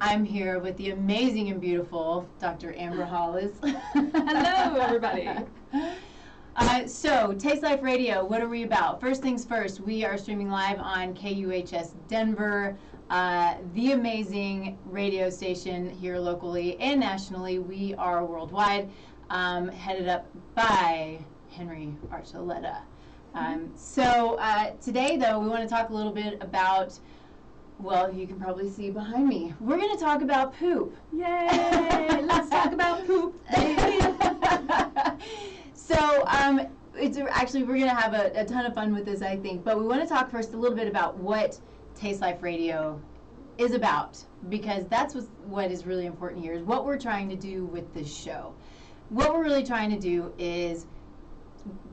I'm here with the amazing and beautiful Dr. Amber Hollis. Hello, everybody. So, Taste Life Radio, what are we about? First things first, we are streaming live on KUHS Denver, the amazing radio station here locally and nationally. We are worldwide, headed up by Henry Archuleta. Today, though, we want to talk a little bit about, well, you can probably see behind me. We're going to talk about poop. Yay! Let's talk about poop. It's actually, we're going to have a ton of fun with this, I think. But we want to talk first a little bit about what Taste Life Radio is about, because that's what is really important here, is what we're trying to do with this show. What we're really trying to do is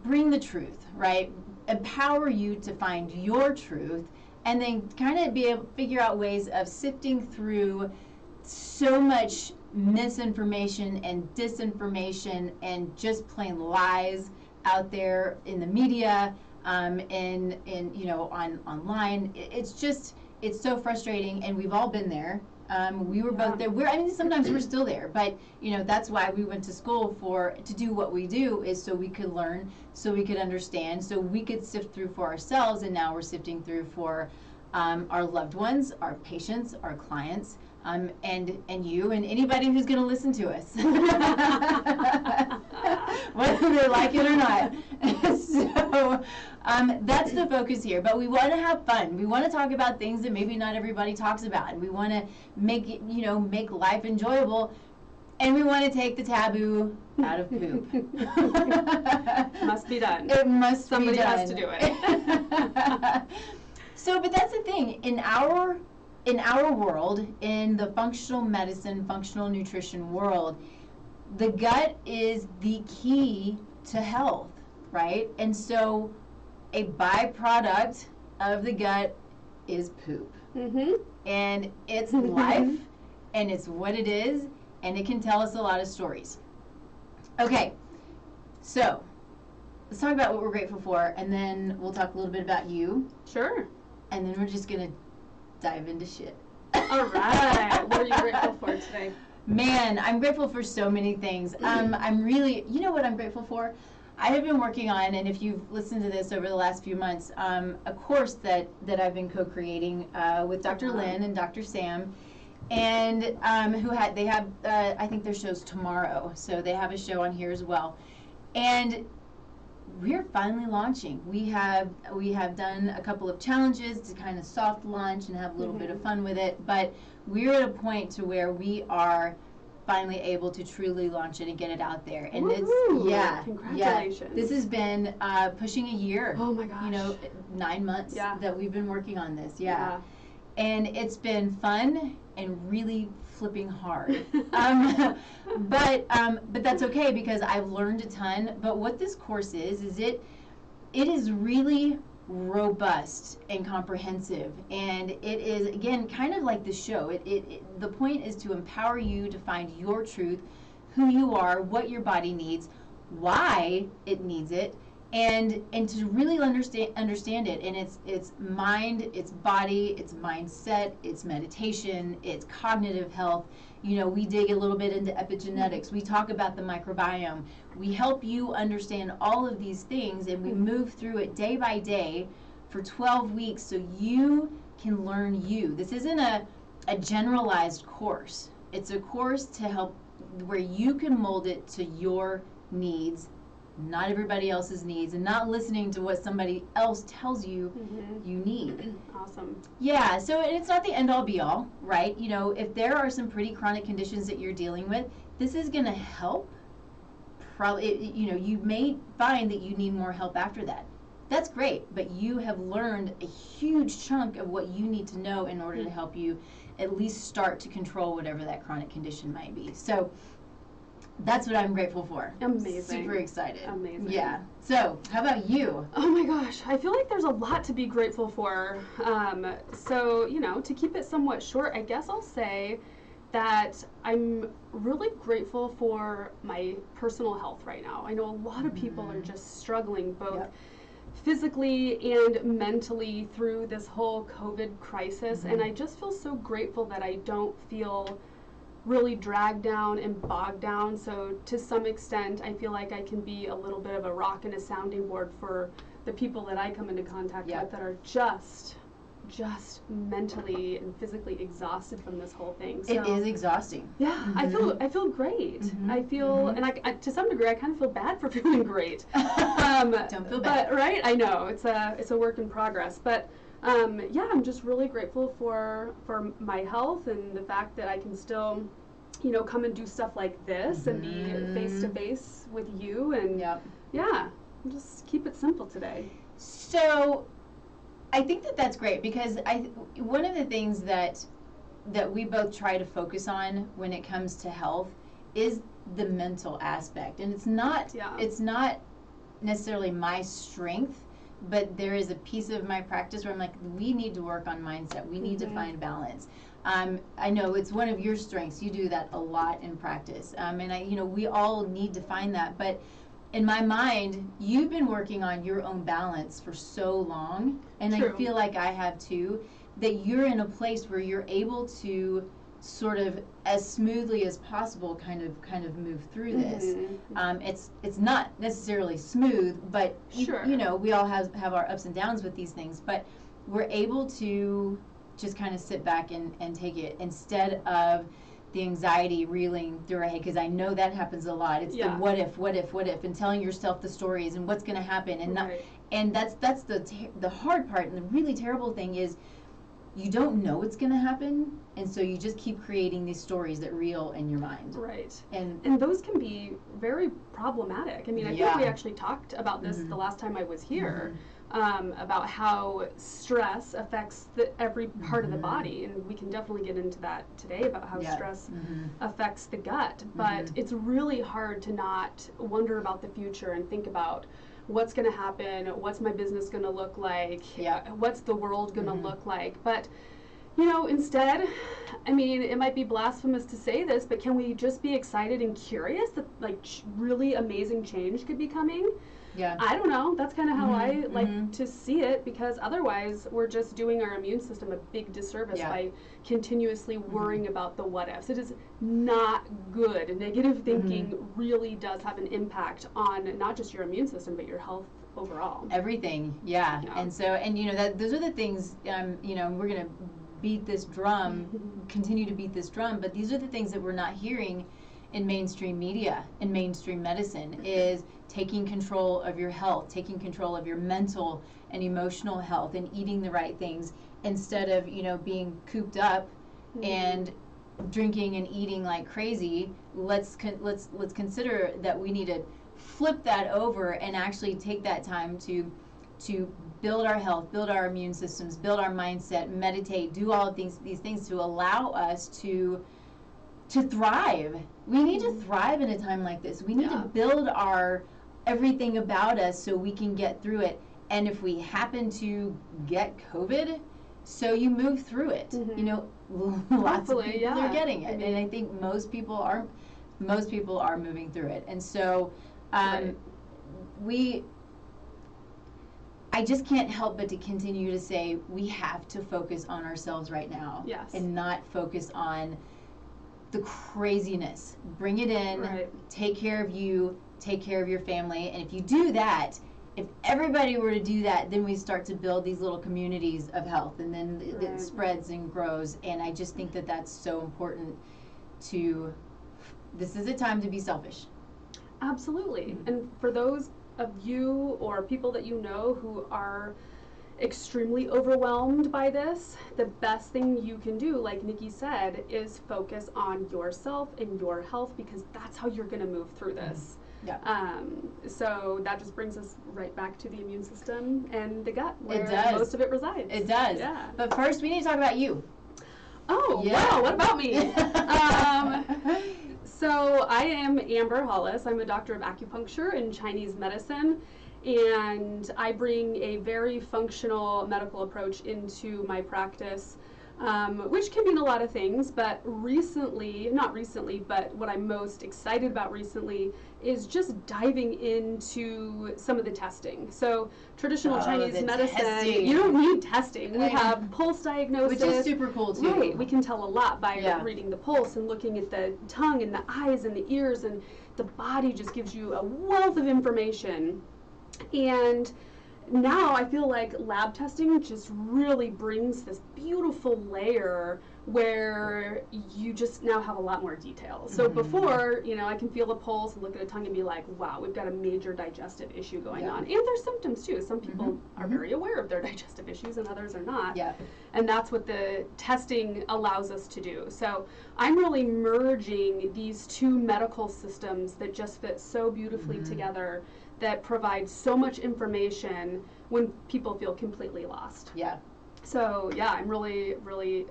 bring the truth, right? Empower you to find your truth, and then kind of be able to figure out ways of sifting through so much misinformation and disinformation and just plain lies out there in the media, online. It's so frustrating, and we've all been there. We were both there. Sometimes we're still there, but that's why we went to school to do what we do, is so we could learn, so we could understand, so we could sift through for ourselves. And now we're sifting through for our loved ones, our patients, our clients, and you, and anybody who's going to listen to us, whether they like it or not. So that's the focus here. But we want to have fun. We want to talk about things that maybe not everybody talks about, and we want to make it, make life enjoyable, and we want to take the taboo out of poop. Must be done. It must be done. Somebody has to do it. But that's the thing. In our world, in the functional medicine, functional nutrition world, the gut is the key to health, right? And so a byproduct of the gut is poop. Mm-hmm. And it's life, and it's what it is, and it can tell us a lot of stories. Okay, so let's talk about what we're grateful for, and then we'll talk a little bit about you. Sure. And then we're just going to dive into shit. All right. What are you grateful for today? Man, I'm grateful for so many things. I'm really, what I'm grateful for? I have been working on, and if you've listened to this over the last few months, a course that I've been co-creating with Dr. Lynn and Dr. Sam, and they have I think their show's tomorrow, so they have a show on here as well. And we're finally launching. We have done a couple of challenges to kind of soft launch and have a little bit of fun with it, but we're at a point to where we are finally able to truly launch it and get it out there. And Congratulations. Yeah, this has been pushing a year. Oh my gosh. 9 months that we've been working on this. Yeah. And it's been fun and really flipping hard. But that's okay, because I've learned a ton. But what this course is it is really robust and comprehensive, and it is, again, kind of like the show. The point is to empower you to find your truth, who you are, what your body needs, why it needs it, and to really understand it. And it's mind, it's body, it's mindset, it's meditation, it's cognitive health. We dig a little bit into epigenetics. We talk about the microbiome. We help you understand all of these things, and we move through it day by day for 12 weeks so you can learn you. This isn't a generalized course. It's a course to help where you can mold it to your needs, not everybody else's needs, and not listening to what somebody else tells you you need. Awesome. Yeah, so it's not the end-all be-all, right? If there are some pretty chronic conditions that you're dealing with, this is going to help. Probably, you may find that you need more help after that. That's great, but you have learned a huge chunk of what you need to know in order to help you at least start to control whatever that chronic condition might be. So that's what I'm grateful for. Amazing. Super excited. Amazing. Yeah. So, how about you? Oh my gosh, I feel like there's a lot to be grateful for. To keep it somewhat short, I guess I'll say that I'm really grateful for my personal health right now. I know a lot of people are just struggling both physically and mentally through this whole COVID crisis, and I just feel so grateful that I don't feel really dragged down and bogged down. So to some extent, I feel like I can be a little bit of a rock and a sounding board for the people that I come into contact with that are just mentally and physically exhausted from this whole thing. So, it is exhausting. Yeah, I feel great. I feel, and I to some degree, I kind of feel bad for feeling great. Don't feel bad. But right, I know it's a work in progress. But yeah, I'm just really grateful for my health and the fact that I can still, come and do stuff like this and be face to face with you. And yeah, just keep it simple today. So I think that that's great, because one of the things that we both try to focus on when it comes to health is the mental aspect, and it's not necessarily my strength, but there is a piece of my practice where I'm like, we need to work on mindset. We need to find balance. I know it's one of your strengths. You do that a lot in practice, and we all need to find that, but in my mind, you've been working on your own balance for so long, and True. I feel like I have too, that you're in a place where you're able to sort of as smoothly as possible kind of move through this. It's not necessarily smooth, but Sure. We all have our ups and downs with these things, but we're able to just kind of sit back and take it, instead of the anxiety reeling through our head, because I know that happens a lot. It's the what if, and telling yourself the stories and what's going to happen, and and that's the hard part. And the really terrible thing is you don't know what's going to happen, and so you just keep creating these stories that reel in your mind. Right. And those can be very problematic. I mean, I think we actually talked about this the last time I was here. About how stress affects every part of the body, and we can definitely get into that today about how stress affects the gut. But it's really hard to not wonder about the future and think about what's going to happen, what's my business going to look like, what's the world going to look like. But instead, I mean, it might be blasphemous to say this, but can we just be excited and curious that really amazing change could be coming? Yeah. I don't know. That's kind of how I like to see it, because otherwise we're just doing our immune system a big disservice by continuously worrying about the what ifs. It is not good. Negative thinking really does have an impact on not just your immune system, but your health overall. Everything. Yeah. And so, and those are the things, we're going to beat this drum, continue to beat this drum, but these are the things that we're not hearing in mainstream media, in mainstream medicine, is taking control of your health, taking control of your mental and emotional health, and eating the right things, instead of being cooped up and drinking and eating like crazy. Let's consider that we need to flip that over and actually take that time to build our health, build our immune systems, build our mindset, meditate, do all of these things to allow us to thrive. We need to thrive in a time like this. We need to build our everything about us so we can get through it. And if we happen to get COVID, so you move through it. Lots of people are getting it, and I think most people are moving through it. And so I just can't help but to continue to say we have to focus on ourselves right now, and not focus on the craziness. Bring it in, take care of you, take care of your family, and if you do that, if everybody were to do that, then we start to build these little communities of health, and then it spreads and grows. And I just think that that's so important this is a time to be selfish. Absolutely. And for those of you or people that you know who are extremely overwhelmed by this, the best thing you can do, like Nikki said, is focus on yourself and your health, because that's how you're going to move through this. So that just brings us right back to the immune system and the gut, where most of it resides. It does. Yeah. But first, we need to talk about you. Oh, wow. What about me? So I am Amber Hollis. I'm a doctor of acupuncture and Chinese medicine, and I bring a very functional medical approach into my practice. which can mean a lot of things, but not recently, but what I'm most excited about recently is just diving into some of the testing. So traditional Chinese medicine, testing. you don't need testing. We have pulse diagnosis. Which is super cool too. Right, we can tell a lot by reading the pulse and looking at the tongue and the eyes and the ears, and the body just gives you a wealth of information. And now I feel like lab testing just really brings this beautiful layer where you just now have a lot more detail. So before, you know, I can feel the pulse and look at a tongue and be like, wow, we've got a major digestive issue going on. And there's symptoms too. Some people are very aware of their digestive issues and others are not. And that's what the testing allows us to do. So I'm really merging these two medical systems that just fit so beautifully together, that provide so much information when people feel completely lost. So yeah, I'm really, really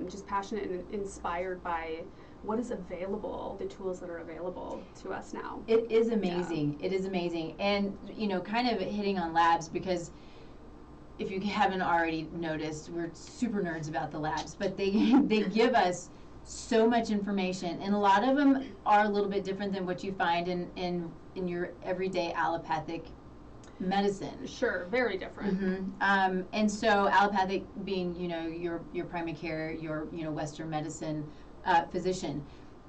just passionate and inspired by what is available, the tools that are available to us now. It is amazing. It is amazing. And, you know, kind of hitting on labs, because if you haven't already noticed, we're super nerds about the labs, but they give us so much information, and a lot of them are a little bit different than what you find in your everyday allopathic medicine. Sure, very different. And so allopathic being, you know, your primary care, your, you know, Western medicine physician,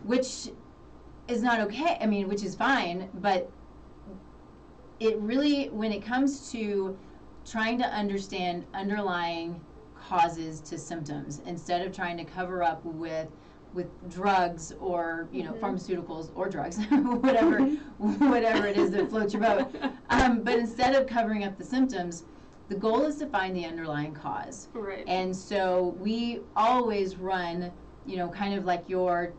which is not okay. I mean, which is fine, but it really, when it comes to trying to understand underlying causes to symptoms, instead of trying to cover up with drugs or, you know, pharmaceuticals or drugs, whatever it is that floats your boat. But instead of covering up the symptoms, the goal is to find the underlying cause. Right. And so we always run, you know, kind of like your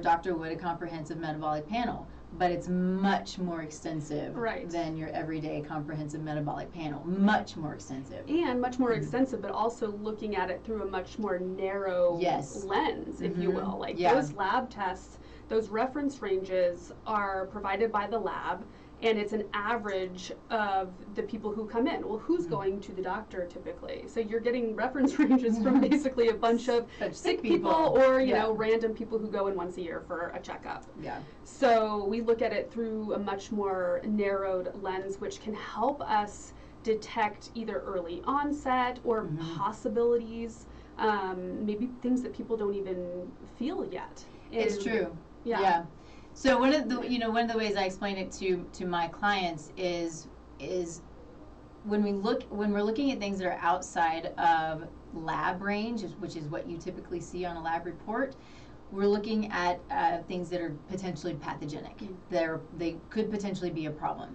doctor would, a comprehensive metabolic panel. But it's much more extensive than your everyday comprehensive metabolic panel. Much more extensive. And much more extensive, but also looking at it through a much more narrow lens, if you will. Like those lab tests, those reference ranges are provided by the lab, and it's an average of the people who come in. Well, who's going to the doctor typically? So you're getting reference ranges from basically a bunch of sick people or, you know, random people who go in once a year for a checkup. So we look at it through a much more narrowed lens, which can help us detect either early onset or possibilities, maybe things that people don't even feel yet. It's true. So one of the ways I explain it to my clients is when we're looking at things that are outside of lab range, which is what you typically see on a lab report, we're looking at things that are potentially pathogenic. They could potentially be a problem.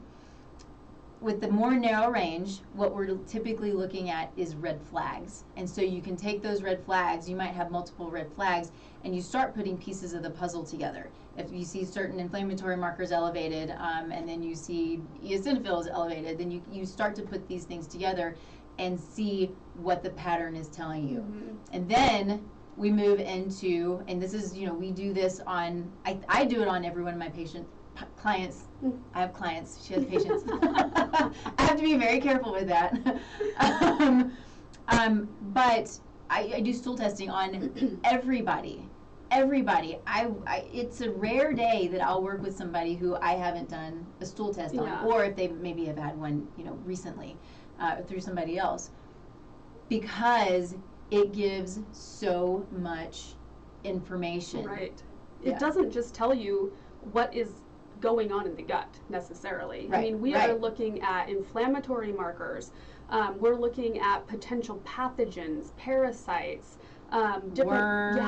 With the more narrow range, what we're typically looking at is red flags. And so you can take those red flags, you might have multiple red flags, and you start putting pieces of the puzzle together. If you see certain inflammatory markers elevated, and then you see eosinophils elevated, then you start to put these things together and see what the pattern is telling you. And then we move into, and this is, you know, we do this on, I do it on every one of my clients. I have clients, she has patients. I have to be very careful with that. But I do stool testing on everybody. It's a rare day that I'll work with somebody who I haven't done a stool test on, or if they maybe have had one, you know, recently through somebody else, because it gives so much information. Right. It doesn't just tell you what is going on in the gut necessarily. I mean, we are looking at inflammatory markers. We're looking at potential pathogens, parasites, different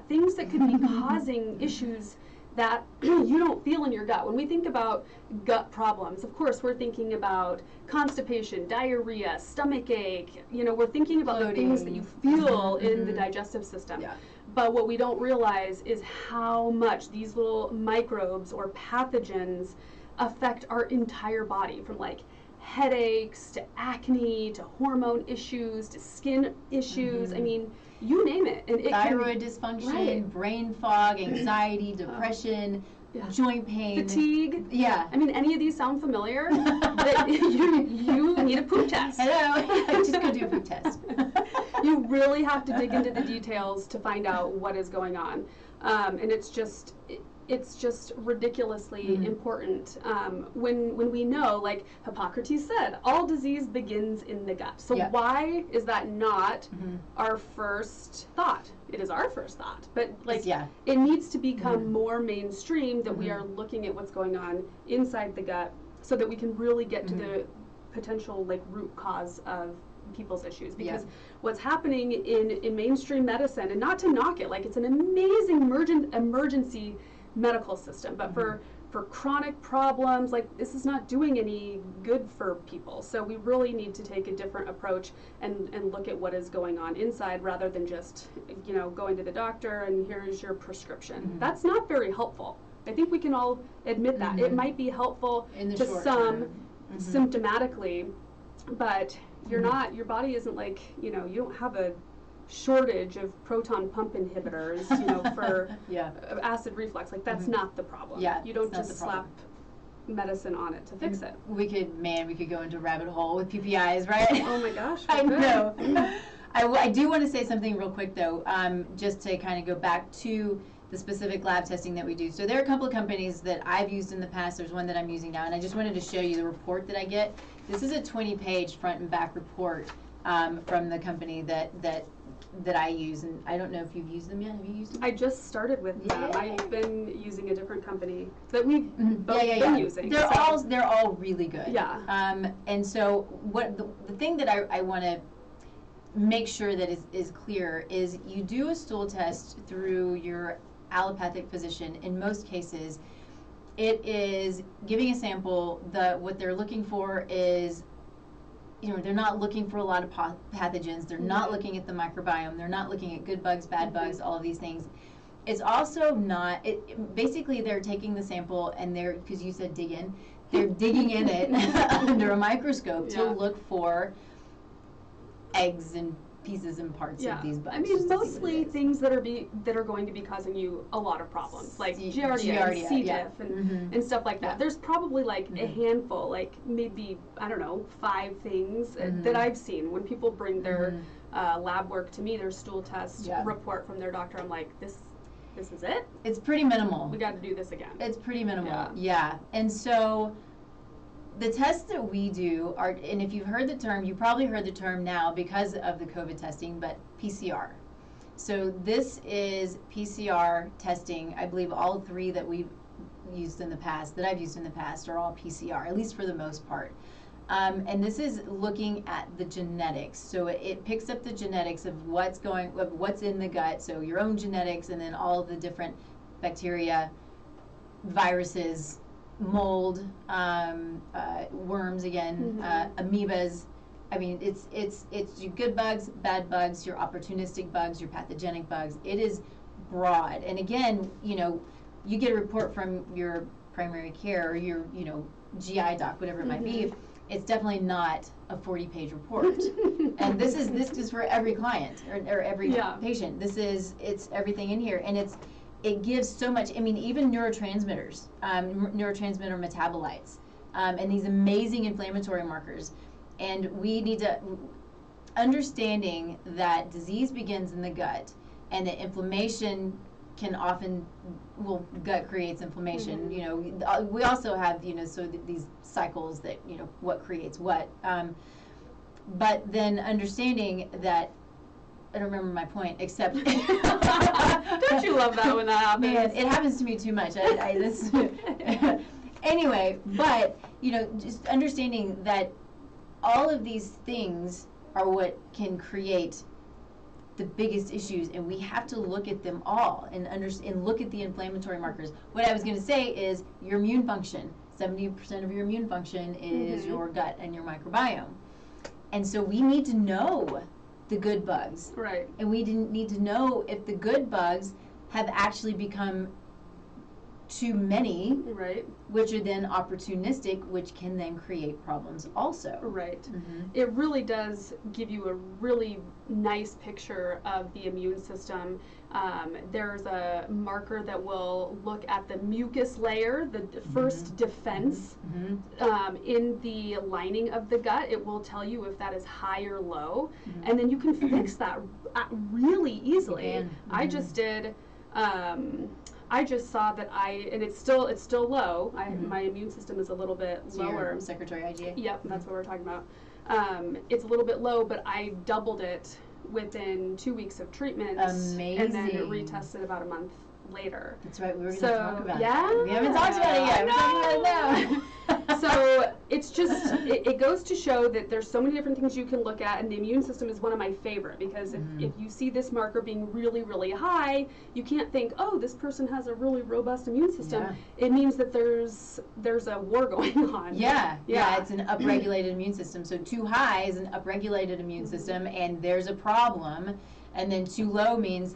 things that could be causing issues that you don't feel in your gut. When we think about gut problems, of course, we're thinking about constipation, diarrhea, stomach ache. You know, we're thinking about the things that you feel in the digestive system. But what we don't realize is how much these little microbes or pathogens affect our entire body, from like headaches to acne to hormone issues to skin issues. I mean, you name it. And thyroid dysfunction, brain fog, anxiety, depression, joint pain, fatigue. Yeah. I mean, any of these sound familiar? That you need a poop test. Hello. Just go do a poop test. You really have to dig into the details to find out what is going on, and it's just ridiculously important when we know, like Hippocrates said, all disease begins in the gut. So why is that not our first thought? It is our first thought, but it needs to become more mainstream that we are looking at what's going on inside the gut, so that we can really get to the potential root cause of people's issues. Because what's happening in mainstream medicine, and not to knock it, it's an amazing emergency medical system, but for chronic problems, this is not doing any good for people. So we really need to take a different approach and look at what is going on inside, rather than just going to the doctor and here's your prescription. That's not very helpful. I think we can all admit that. It might be helpful to some symptomatically, but you're not, your body isn't you don't have a shortage of proton pump inhibitors, for acid reflux. That's not the problem. You don't just slap medicine on it to fix it. We could go into a rabbit hole with PPIs, right? Oh my gosh. I know. I do want to say something real quick though, just to kind of go back to the specific lab testing that we do. So there are a couple of companies that I've used in the past. There's one that I'm using now, and I just wanted to show you the report that I get. This is a 20-page front and back report from the company that I use, and I don't know if you've used them yet. Have you used them? I just started with them. I've been using a different company that we've both been using. They're all really good. Yeah. And so what the thing that I want to make sure that is clear is you do a stool test through your allopathic physician. In most cases, it is giving a sample. What they're looking for is, they're not looking for a lot of pathogens. They're not looking at the microbiome. They're not looking at good bugs, bad bugs, all of these things. It's also not, basically they're taking the sample and because you said dig in, they're digging in it under a microscope to look for eggs and pieces and parts of these bugs. I mean, mostly things that are going to be causing you a lot things, like Giardia and C. diff and stuff like that. There's probably a handful, maybe, I don't know, 5 things that I've seen when people bring their lab work to me, their stool test report from their doctor. I'm like, this is it? It's pretty minimal. We got to do this again. It's pretty minimal. Yeah. And so the tests that we do are, and if you've heard the term, you probably heard the term now because of the COVID testing, but PCR. So this is PCR testing. I believe all 3 that we've used in the past, that I've used in the past, are all PCR, at least for the most part. And this is looking at the genetics. So it picks up the genetics of what's in the gut, so your own genetics, and then all of the different bacteria, viruses, mold, worms again, amoebas. I mean, it's your good bugs, bad bugs, your opportunistic bugs, your pathogenic bugs. It is broad. And again, you get a report from your primary care or your, GI doc, whatever it might be. It's definitely not a 40-page report. And this is for every client or every patient. It's everything in here, and it gives so much. I mean, even neurotransmitters, neurotransmitter metabolites, and these amazing inflammatory markers. And we need to, understanding that disease begins in the gut, and that inflammation can often, gut creates inflammation. We also have, these cycles that, what creates what. But then understanding that, I don't remember my point, except. Don't you love that when that happens? Man, it happens to me too much. Anyway, but, just understanding that all of these things are what can create the biggest issues, and we have to look at them all and look at the inflammatory markers. What I was going to say is your immune function. 70% of your immune function is your gut and your microbiome. And so we need to know the good bugs. Right. And we need to know if the good bugs have actually become too many, right, which are then opportunistic, which can then create problems also. Right. It really does give you a really nice picture of the immune system. There's a marker that will look at the mucus layer, the first defense in the lining of the gut. It will tell you if that is high or low, and then you can fix that really easily. I just did. I just saw that and it's still low. My immune system is a little bit lower. Secretary IgA? Yep, that's what we're talking about. It's a little bit low, but I doubled it within 2 weeks of treatment. Amazing. And then retested about a month later. That's right, we were going to talk about it. We haven't talked about it yet. We're talking about it now. So it's just, it goes to show that there's so many different things you can look at, and the immune system is one of my favorite, because if you see this marker being really, really high, you can't think, oh, this person has a really robust immune system. It means that there's a war going on. Yeah, it's an upregulated immune system. So too high is an upregulated immune system, and there's a problem, and then too low means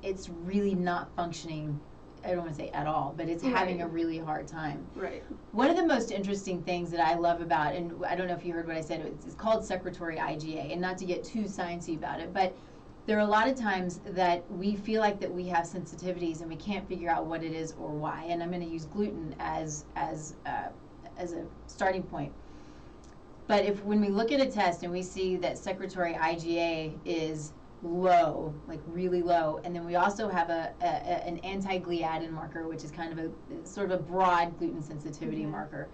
it's really not functioning. I don't want to say at all, but it's having a really hard time. Right. One of the most interesting things that I love about, and I don't know if you heard what I said, it's called secretory IgA, and not to get too sciencey about it, but there are a lot of times that we feel like that we have sensitivities and we can't figure out what it is or why. And I'm going to use gluten as a starting point. But when we look at a test and we see that secretory IgA is low, like really low, and then we also have an anti-gliadin marker, which is kind of a sort of a broad gluten sensitivity marker,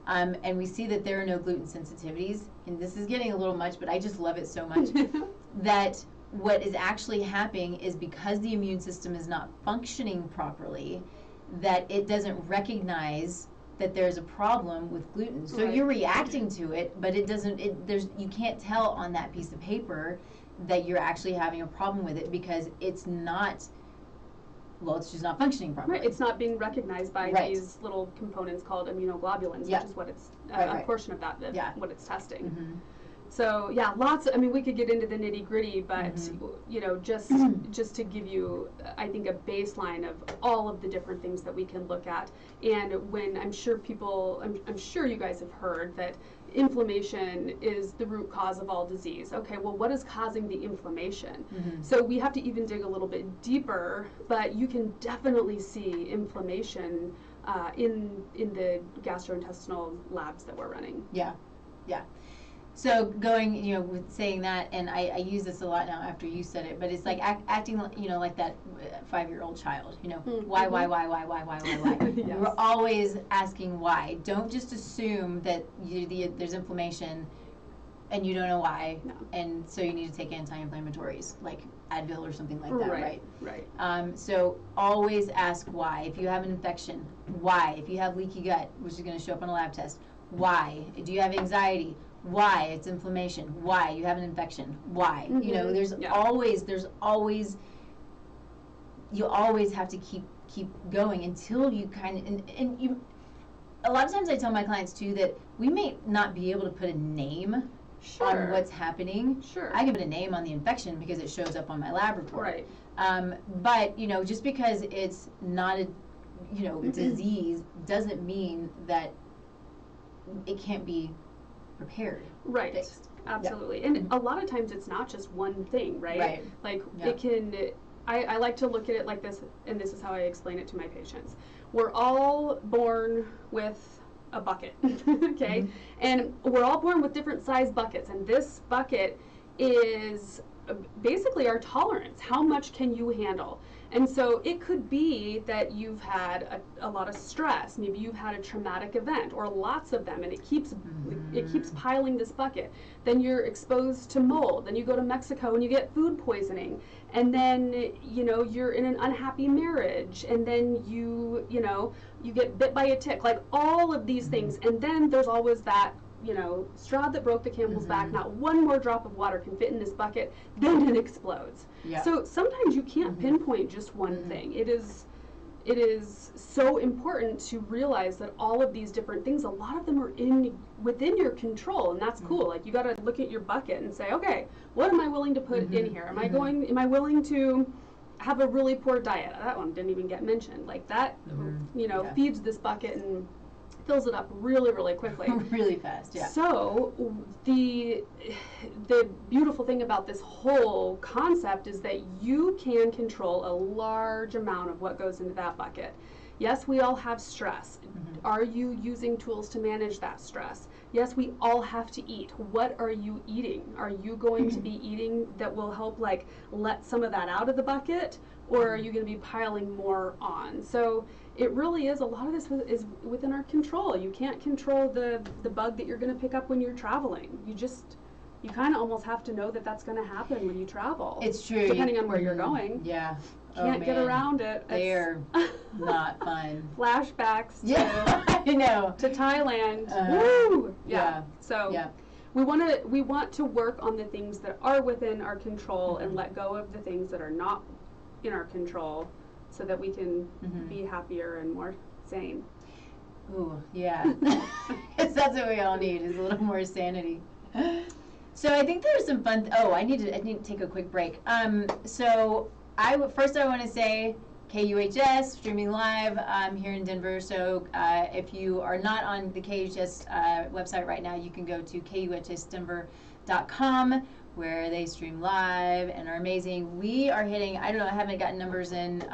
and we see that there are no gluten sensitivities, and this is getting a little much, but I just love it so much that what is actually happening is because the immune system is not functioning properly, that it doesn't recognize that there's a problem with gluten. So you're reacting to it, but it doesn't. You can't tell on that piece of paper that you're actually having a problem with it, because it's not, it's just not functioning properly. Right, it's not being recognized by these little components called immunoglobulins, which is what it's, a portion of that, what it's testing. So lots, we could get into the nitty gritty, but just to give you, I think, a baseline of all of the different things that we can look at. And when I'm sure you guys have heard that inflammation is the root cause of all disease. Okay, well, what is causing the inflammation? So we have to even dig a little bit deeper, but you can definitely see inflammation in the gastrointestinal labs that we're running. Yeah. So going, with saying that, and I use this a lot now after you said it, but it's like acting, like that 5-year-old child, why? Yes. We're always asking why. Don't just assume that there's inflammation and you don't know why, and so you need to take anti-inflammatories like Advil or something like that, right? So always ask why. If you have an infection, why? If you have leaky gut, which is going to show up on a lab test, why? Do you have anxiety? Why? It's inflammation. Why? You have an infection. Why? There's always you always have to keep going until you kind of, and you, a lot of times I tell my clients too that we may not be able to put a name on what's happening. I can put a name on the infection because it shows up on my lab report. But just because it's not a disease doesn't mean that it can't be repaired. Fixed. Absolutely. And a lot of times it's not just one thing, right? Like it can, I like to look at it like this, and this is how I explain it to my patients. We're all born with a bucket, okay? And we're all born with different size buckets, and this bucket is basically our tolerance. How much can you handle? And so it could be that you've had a lot of stress. Maybe you've had a traumatic event, or lots of them, and it keeps piling this bucket. Then you're exposed to mold. Then you go to Mexico and you get food poisoning. And then you're in an unhappy marriage. And then you get bit by a tick. Like all of these things. And then there's always that straw that broke the camel's back. Not one more drop of water can fit in this bucket. Then it explodes. So sometimes you can't pinpoint just one thing. It is so important to realize that all of these different things, a lot of them are within your control, and that's cool. Like you got to look at your bucket and say, okay, what am I willing to put in here? Am I willing to have a really poor diet. That one didn't even get mentioned. Like that, feeds this bucket and fills it up really, really quickly. Really fast, yeah. So the beautiful thing about this whole concept is that you can control a large amount of what goes into that bucket. Yes, we all have stress. Are you using tools to manage that stress? Yes, we all have to eat. What are you eating? Are you going to be eating that will help like let some of that out of the bucket, or are you going to be piling more on? So it really is, a lot of this is within our control. You can't control the bug that you're going to pick up when you're traveling. You kind of almost have to know that that's going to happen when you travel. It's true. Depending on where you're going. Yeah. Can't get around it. They're not fun. Flashbacks I know. to Thailand. Woo! Yeah. So we want to work on the things that are within our control and let go of the things that are not in our control, so that we can be happier and more sane. Ooh, yeah. That's what we all need, is a little more sanity. So I think there's some fun. I need to take a quick break. So I want to say KUHS streaming live here in Denver. So if you are not on the KUHS website right now, you can go to kuhsdenver.com, where they stream live and are amazing. We are hitting, I don't know, I haven't gotten numbers in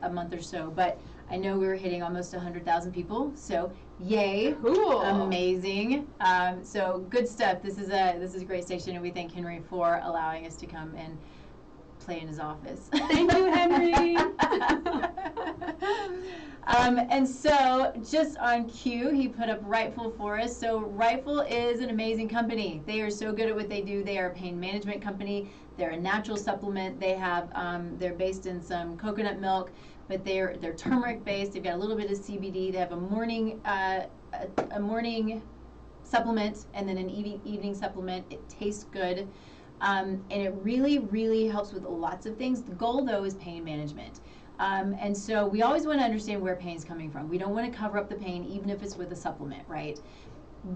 a month or so, but I know we were hitting almost 100,000 people. So yay. Cool. Amazing. So good stuff. This is a great station, and we thank Henry for allowing us to come and play in his office. Thank you, Henry. And so, just on cue, he put up Rightful for us. So Rightful is an amazing company. They are so good at what they do. They are a pain management company. They're a natural supplement. They have they're based in some coconut milk, but they're turmeric based. They've got a little bit of CBD. They have a morning supplement and then an evening supplement. It tastes good. And it really, really helps with lots of things. The goal, though, is pain management. And so we always want to understand where pain is coming from. We don't want to cover up the pain, even if it's with a supplement, right?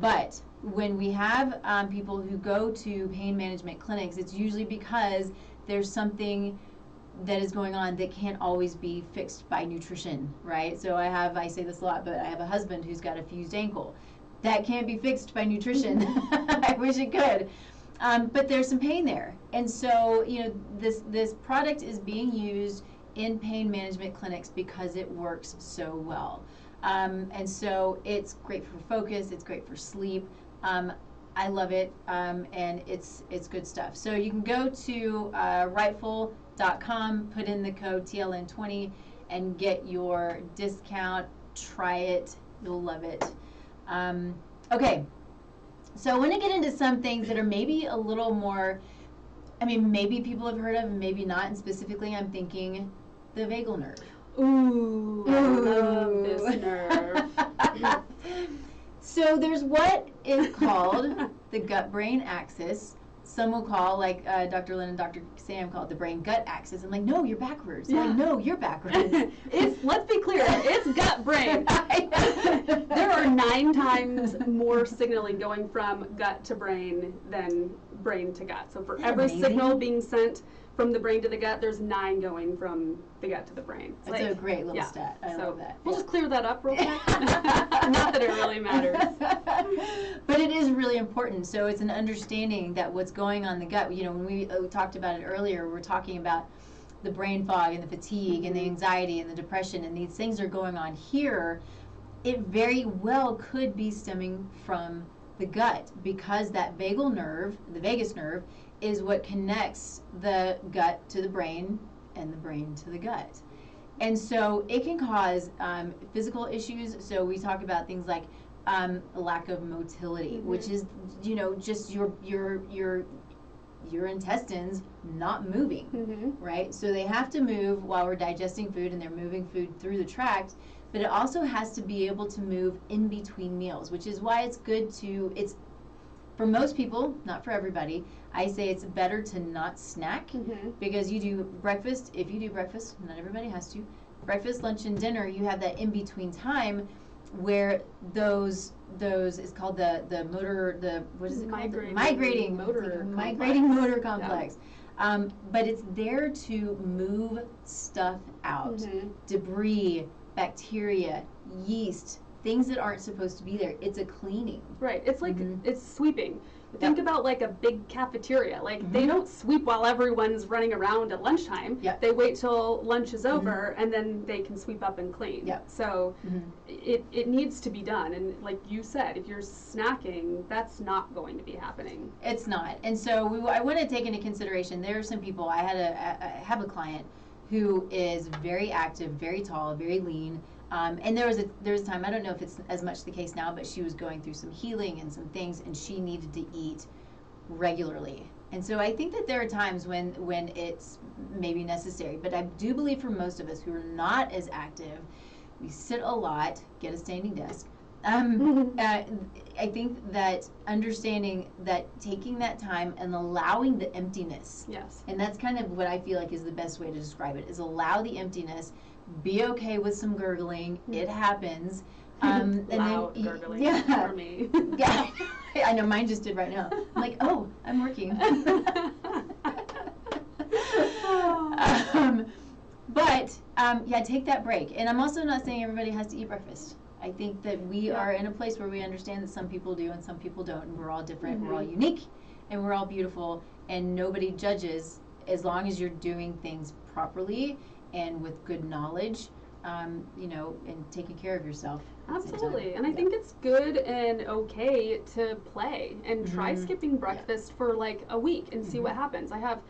But when we have people who go to pain management clinics, it's usually because there's something that is going on that can't always be fixed by nutrition, right? So I say this a lot, but I have a husband who's got a fused ankle. That can't be fixed by nutrition. I wish it could. But there's some pain there. And so, this product is being used in pain management clinics because it works so well. And so it's great for focus, it's great for sleep. I love it, and it's good stuff. So you can go to rightful.com, put in the code TLN20, and get your discount. Try it, you'll love it. Okay. So I want to get into some things that are maybe a little more, maybe people have heard of, maybe not, and specifically I'm thinking the vagal nerve. Ooh, I love this nerve. So there's what is called the gut-brain axis. Some will call, like Dr. Lynn and Dr. Sam call it the brain-gut axis. I'm like, no, you're backwards. Yeah. Like, no, you're backwards. Let's be clear, it's gut-brain. There are 9 times more signaling going from gut to brain than brain to gut. So for every signal being sent from the brain to the gut, there's 9 going from the gut to the brain. That's a great little stat. I love that. We'll just clear that up real quick. Not that it really matters. But it is really important. So it's an understanding that what's going on in the gut, when we talked about it earlier, we're talking about the brain fog and the fatigue and the anxiety and the depression, and these things are going on here. It very well could be stemming from the gut, because that vagal nerve, the vagus nerve, is what connects the gut to the brain and the brain to the gut. And so it can cause physical issues. So we talk about things like lack of motility, which is, just your intestines not moving, right? So they have to move while we're digesting food, and they're moving food through the tract, but it also has to be able to move in between meals, which is why it's good it's for most people, not for everybody, I say it's better to not snack, because you do breakfast. If you do breakfast, not everybody has to. Breakfast, lunch, and dinner, you have that in-between time where those is called the motor, what is it called? Migrating motor complex. But it's there to move stuff out, debris, bacteria, yeast, things that aren't supposed to be there. It's a cleaning. Right. It's like it's sweeping. Think about like a big cafeteria. Like they don't sweep while everyone's running around at lunchtime. They wait till lunch is over and then they can sweep up and clean. So it needs to be done. And like you said, if you're snacking, that's not going to be happening. It's not. And so I want to take into consideration, there are some people, I have a client who is very active, very tall, very lean. And there was a time, I don't know if it's as much the case now, but she was going through some healing and some things, and she needed to eat regularly. And so I think that there are times when it's maybe necessary. But I do believe for most of us who are not as active, we sit a lot, get a standing desk. I think that understanding that taking that time and allowing the emptiness. Yes. And that's kind of what I feel like is the best way to describe it, is allow the emptiness. Be okay with some gurgling. It happens. And loud then, gurgling for me. Yeah, I know mine just did right now. I'm like, oh, I'm working. Yeah, take that break. And I'm also not saying everybody has to eat breakfast. I think that we are in a place where we understand that some people do and some people don't, and we're all different. We're all unique, and we're all beautiful, and nobody judges as long as you're doing things properly and with good knowledge, and taking care of yourself. Absolutely. And I think it's good and okay to play and try skipping breakfast for like a week and see what happens. I have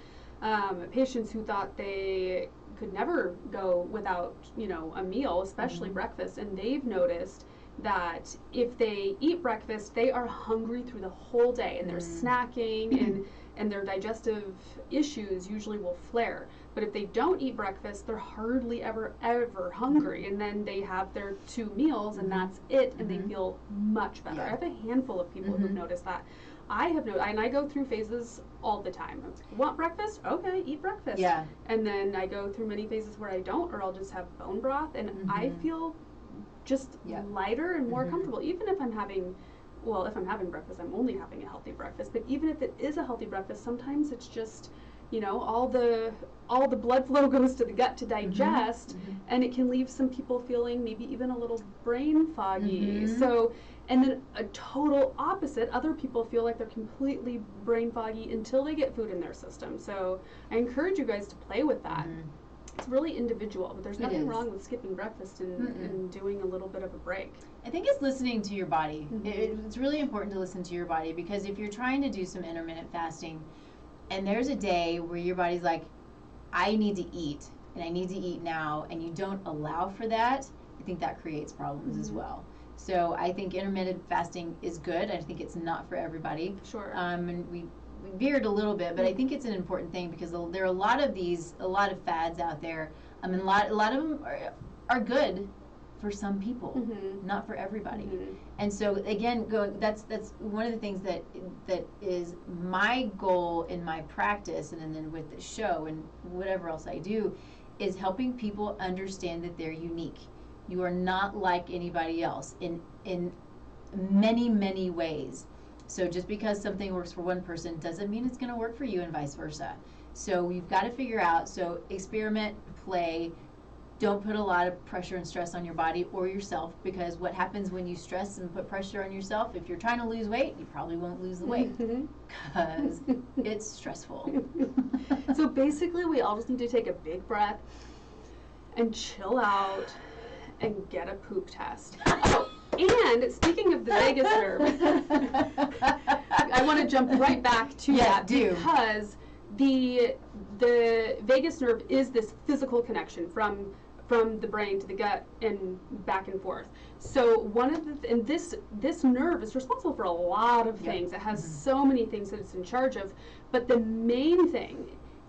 patients who thought they could never go without, a meal, especially breakfast, and they've noticed that if they eat breakfast, they are hungry through the whole day, and they're snacking and their digestive issues usually will flare. But if they don't eat breakfast, they're hardly ever hungry, and then they have their 2 meals, and that's it, and they feel much better. I have a handful of people who've noticed that. I have noticed, and I go through phases all the time. Want breakfast? Okay, eat breakfast. Yeah. And then I go through many phases where I don't, or I'll just have bone broth, and I feel just lighter and more comfortable, even if I'm having. Well, if I'm having breakfast, I'm only having a healthy breakfast. But even if it is a healthy breakfast, sometimes it's just, all the blood flow goes to the gut to digest, and it can leave some people feeling maybe even a little brain foggy. So, and then a total opposite, other people feel like they're completely brain foggy until they get food in their system. So I encourage you guys to play with that. It's really individual, but there's nothing wrong with skipping breakfast and doing a little bit of a break. I think it's listening to your body. It's really important to listen to your body, because if you're trying to do some intermittent fasting and there's a day where your body's like, I need to eat and I need to eat now, and you don't allow for that, I think that creates problems as well. So I think intermittent fasting is good. I think it's not for everybody. Sure. And we veered a little bit, but I think it's an important thing, because there are a lot of fads out there. I mean, a lot of them are good for some people, not for everybody. And so again, that's one of the things that is my goal in my practice, and then with the show and whatever else I do, is helping people understand that they're unique. You are not like anybody else in many ways. So just because something works for one person doesn't mean it's going to work for you, and vice versa. So we've got to figure out, so experiment, play, don't put a lot of pressure and stress on your body or yourself, because what happens when you stress and put pressure on yourself, if you're trying to lose weight, you probably won't lose the weight, because it's stressful. So basically we all just need to take a big breath and chill out and get a poop test. And speaking of the vagus nerve, I want to jump right back to that, because the vagus nerve is this physical connection from the brain to the gut and back and forth. So one of the, and this nerve is responsible for a lot of things. It has so many things that it's in charge of, but the main thing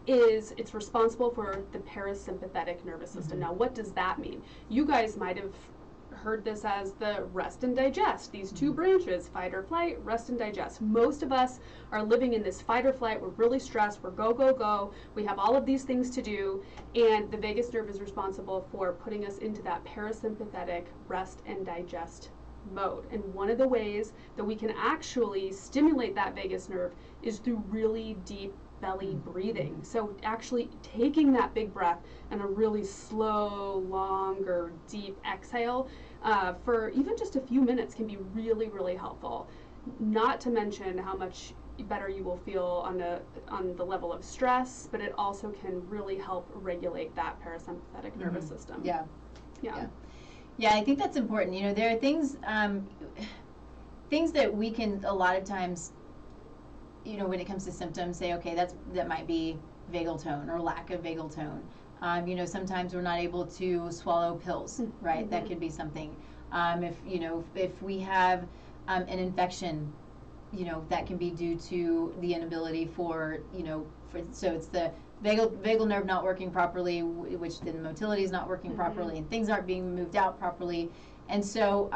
is it's responsible for the parasympathetic nervous system. Now, what does that mean? You guys might have heard this as the rest and digest. These 2 branches, fight or flight, rest and digest. Most of us are living in this fight or flight. We're really stressed. We're go, go, go. We have all of these things to do, and the vagus nerve is responsible for putting us into that parasympathetic rest and digest mode. And one of the ways that we can actually stimulate that vagus nerve is through really deep belly breathing. So actually taking that big breath and a really slow, longer, deep exhale for even just a few minutes can be really, really helpful. Not to mention how much better you will feel on the level of stress, but it also can really help regulate that parasympathetic nervous system. Yeah. Yeah, I think that's important. You know, there are things that we can a lot of times, you know, when it comes to symptoms, say, okay, that might be vagal tone or lack of vagal tone. You know, sometimes we're not able to swallow pills, right? That could be something. If we have an infection, you know, that can be due to the inability so it's the vagal nerve not working properly, which then motility is not working properly, and things aren't being moved out properly. And so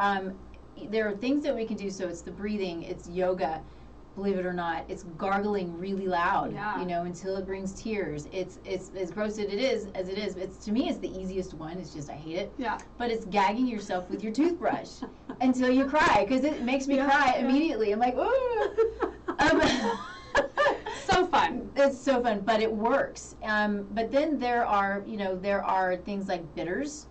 there are things that we can do. So it's the breathing, it's yoga, believe it or not, it's gargling really loud, you know, until it brings tears. It's as gross as it is. To me, it's the easiest one. It's just I hate it. Yeah. But it's gagging yourself with your toothbrush until you cry, because it makes me cry immediately. I'm like, ooh. So fun. It's so fun, but it works. But then there are things like bitters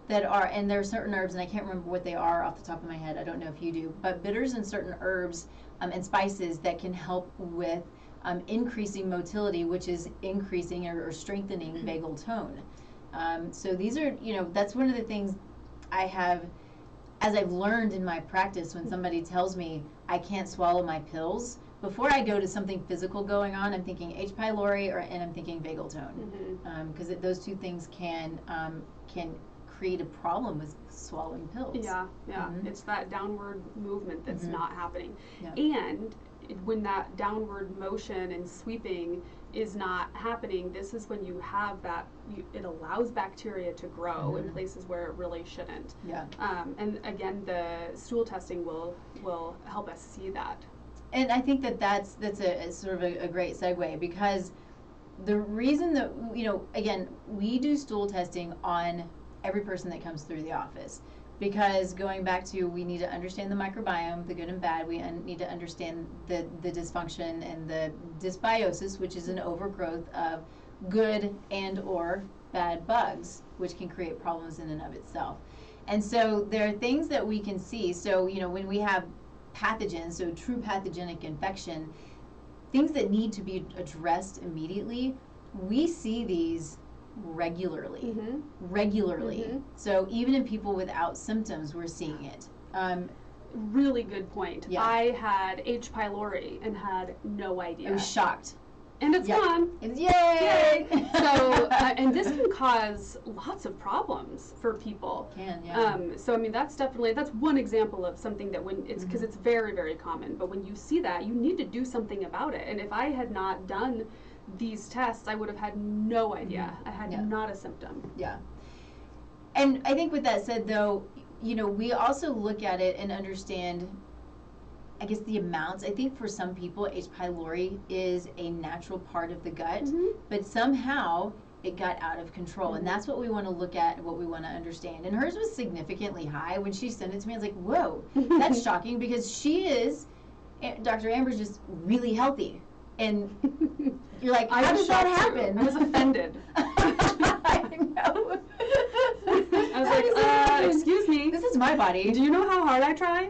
and there are certain herbs, and I can't remember what they are off the top of my head. I don't know if you do, but bitters and certain herbs and spices that can help with increasing motility, which is increasing or strengthening vagal tone. So these are, you know, that's one of the things I have, as I've learned in my practice, when somebody tells me I can't swallow my pills, before I go to something physical going on, I'm thinking H. pylori and I'm thinking vagal tone, because those two things can create a problem with swallowing pills. Yeah. It's that downward movement that's not happening. Yep. And when that downward motion and sweeping is not happening, this is when you have that, it allows bacteria to grow in places where it really shouldn't. Yeah. And again, the stool testing will help us see that. And I think that's a sort of a great segue, because the reason that, you know, again, we do stool testing on every person that comes through the office, because going back to, we need to understand the microbiome, the good and bad. We need to understand the dysfunction and the dysbiosis, which is an overgrowth of good and or bad bugs, which can create problems in and of itself. And so there are things that we can see. So, you know, when we have pathogens, so true pathogenic infection, things that need to be addressed immediately, we see these regularly. So even in people without symptoms, we're seeing it. Really good point. Yeah. I had H. pylori and had no idea. I was shocked. And it's gone. Yay! So, and this can cause lots of problems for people. So I mean, that's one example of something that when it's, because it's very, very common, but when you see that, you need to do something about it. And if I had not done these tests, I would have had no idea. I had not a symptom. Yeah. And I think with that said, though, you know, we also look at it and understand, I guess, the amounts. I think for some people, H. pylori is a natural part of the gut, but somehow it got out of control. And that's what we want to look at, what we want to understand. And hers was significantly high. When she sent it to me, I was like, whoa, that's shocking, because Dr. Amber's just really healthy. And you're like, how did that happen? I was offended. I know. I was like, excuse me. This is my body. Do you know how hard I try?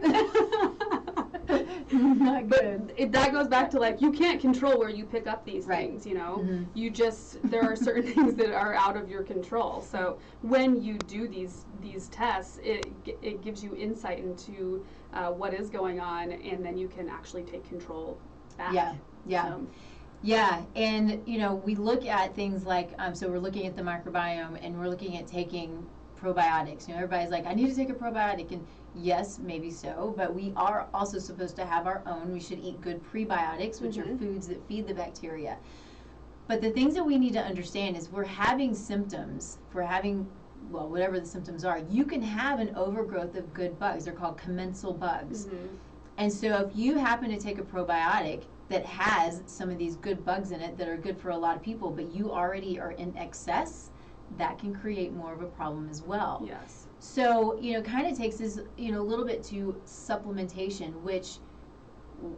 Not good. But that goes back to, like, you can't control where you pick up these things, you know? You just, there are certain things that are out of your control. So when you do these tests, it gives you insight into what is going on, and then you can actually take control back. Yeah, and you know, we look at things like, so we're looking at the microbiome, and we're looking at taking probiotics. You know, everybody's like, I need to take a probiotic, and yes, maybe so, but we are also supposed to have our own. We should eat good prebiotics, which are foods that feed the bacteria. But the things that we need to understand is, we're having symptoms, well, whatever the symptoms are, you can have an overgrowth of good bugs. They're called commensal bugs. And so if you happen to take a probiotic that has some of these good bugs in it that are good for a lot of people, but you already are in excess, that can create more of a problem as well. Yes. So, you know, kind of takes us, you know, a little bit to supplementation, which